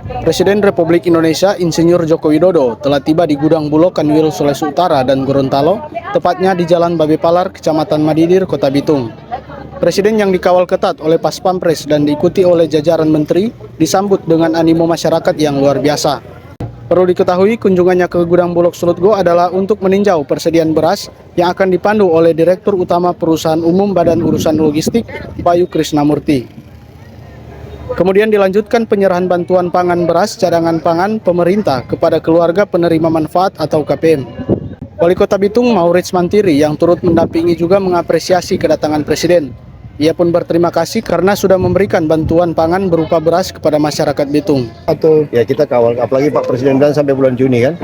Presiden Republik Indonesia Insinyur Joko Widodo telah tiba di gudang Bulog Kanwil Sulawesi Utara dan Gorontalo, tepatnya di Jalan Babepalar, Kecamatan Madidir, Kota Bitung. Presiden yang dikawal ketat oleh Pas Pampres dan diikuti oleh jajaran menteri disambut dengan animo masyarakat yang luar biasa. Perlu diketahui, kunjungannya ke gudang Bulog Sulutgo adalah untuk meninjau persediaan beras yang akan dipandu oleh Direktur Utama Perusahaan Umum Badan Urusan Logistik, Bayu Krisnamurti. Kemudian dilanjutkan penyerahan bantuan pangan beras cadangan pangan pemerintah kepada keluarga penerima manfaat atau KPM. Wali Kota Bitung Maurits Mantiri yang turut mendampingi juga mengapresiasi kedatangan Presiden. Ia pun berterima kasih karena sudah memberikan bantuan pangan berupa beras kepada masyarakat Bitung. Atau ya kita kawal, apalagi Pak Presiden bilang sampai bulan Juni kan.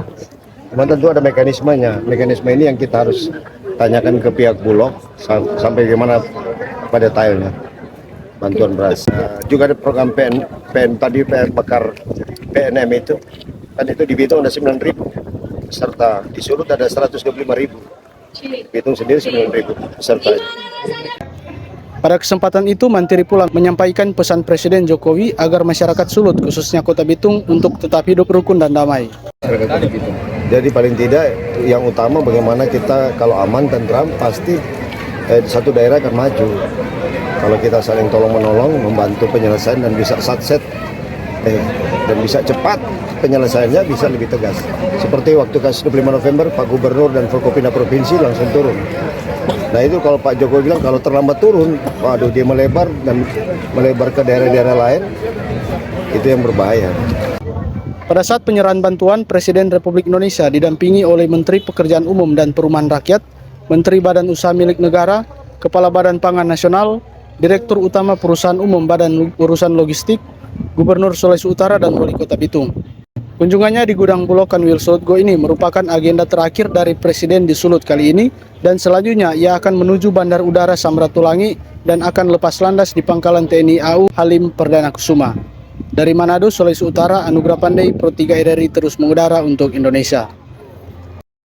Cuma tentu ada mekanismenya. Mekanisme ini yang kita harus tanyakan ke pihak Bulog sampai gimana pada detailnya. Bantuan beras. Juga ada program PN tadi bakar PNM itu. Kan itu di Bitung ada 9.000 peserta. Di Sulut ada 125.000. Bitung sendiri 9.000 peserta. Pada kesempatan itu, Mantiri pula menyampaikan pesan Presiden Jokowi agar masyarakat Sulut, khususnya Kota Bitung, untuk tetap hidup rukun dan damai. Jadi paling tidak yang utama bagaimana kita kalau aman dan tentram pasti satu daerah akan maju. Kalau kita saling tolong-menolong, membantu penyelesaian dan bisa satset dan bisa cepat penyelesaiannya bisa lebih tegas. Seperti waktu kasus 25 November, Pak Gubernur dan Forkopimda Provinsi langsung turun. Nah itu kalau Pak Jokowi bilang kalau terlambat turun, waduh dia melebar dan melebar ke daerah-daerah lain, itu yang berbahaya. Pada saat penyerahan bantuan, Presiden Republik Indonesia didampingi oleh Menteri Pekerjaan Umum dan Perumahan Rakyat, Menteri Badan Usaha Milik Negara, Kepala Badan Pangan Nasional, Direktur Utama Perusahaan Umum Badan Urusan Logistik, Gubernur Sulawesi Utara, dan Wali Kota Bitung. Kunjungannya di gudang Bulog Kanwil Sulutgo ini merupakan agenda terakhir dari Presiden di Sulut kali ini, dan selanjutnya ia akan menuju Bandar Udara Samratulangi dan akan lepas landas di Pangkalan TNI AU Halim Perdana Kusuma. Dari Manado, Sulawesi Utara, Anugrah Pandey, Pro 3 RRI terus mengudara untuk Indonesia.